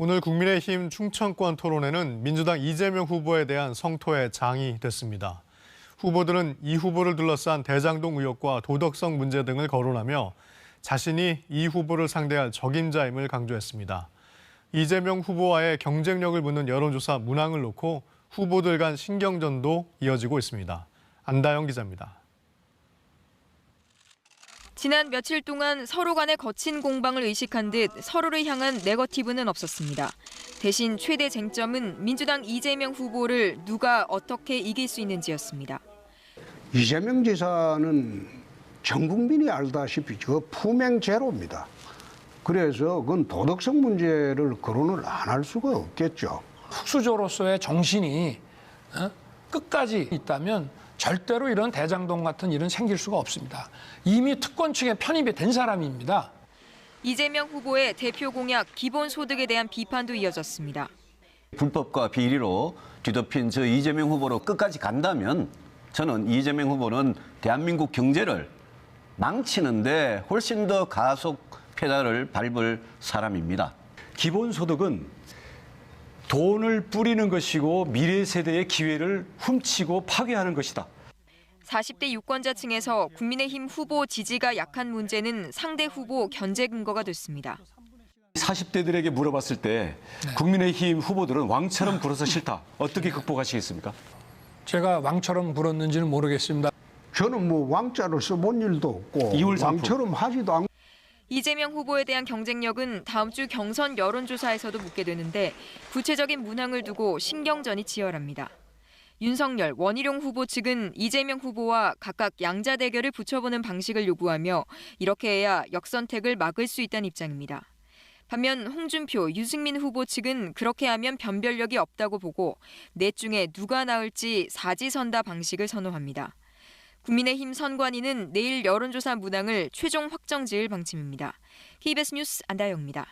오늘 국민의힘 충청권 토론회는 민주당 이재명 후보에 대한 성토의 장이 됐습니다. 후보들은 이 후보를 둘러싼 대장동 의혹과 도덕성 문제 등을 거론하며 자신이 이 후보를 상대할 적임자임을 강조했습니다. 이재명 후보와의 경쟁력을 묻는 여론조사 문항을 놓고 후보들 간 신경전도 이어지고 있습니다. 안다영 기자입니다. 지난 며칠 동안 서로 간의 거친 공방을 의식한 듯 서로를 향한 네거티브는 없었습니다. 대신 최대 쟁점은 민주당 이재명 후보를 누가 어떻게 이길 수 있는지였습니다. 이재명 지사는 전 국민이 알다시피 저 품행 제로입니다. 그래서 그건 도덕성 문제를 거론을 안 할 수가 없겠죠. 특수조로서의 정신이 끝까지 있다면 절대로 이런 대장동 같은 일은 생길 수가 없습니다. 이미 특권 측에 편입이 된 사람입니다. 이재명 후보의 대표 공약 기본소득에 대한 비판도 이어졌습니다. 불법과 비리로 뒤덮인 저 이재명 후보로 끝까지 간다면 저는 이재명 후보는 대한민국 경제를 망치는데 훨씬 더 가속 페달을 밟을 사람입니다. 기본소득은 돈을 뿌리는 것이고 미래 세대의 기회를 훔치고 파괴하는 것이다. 40대 유권자층에서 국민의힘 후보 지지가 약한 문제는 상대 후보 견제 근거가 됐습니다. 40대들에게 물어봤을 때 국민의힘 후보들은 왕처럼 굴어서 싫다. 어떻게 극복하시겠습니까? 제가 왕처럼 굴었는지는 모르겠습니다. 저는 왕자를 써본 일도 없고 이율상품. 왕처럼 하지도 않고. 이재명 후보에 대한 경쟁력은 다음 주 경선 여론조사에서도 묻게 되는데 구체적인 문항을 두고 신경전이 치열합니다. 윤석열, 원희룡 후보 측은 이재명 후보와 각각 양자 대결을 붙여보는 방식을 요구하며 이렇게 해야 역선택을 막을 수 있다는 입장입니다. 반면 홍준표, 유승민 후보 측은 그렇게 하면 변별력이 없다고 보고 넷 중에 누가 나을지 사지선다 방식을 선호합니다. 국민의힘 선관위는 내일 여론조사 문항을 최종 확정 지을 방침입니다. KBS 뉴스 안다영입니다.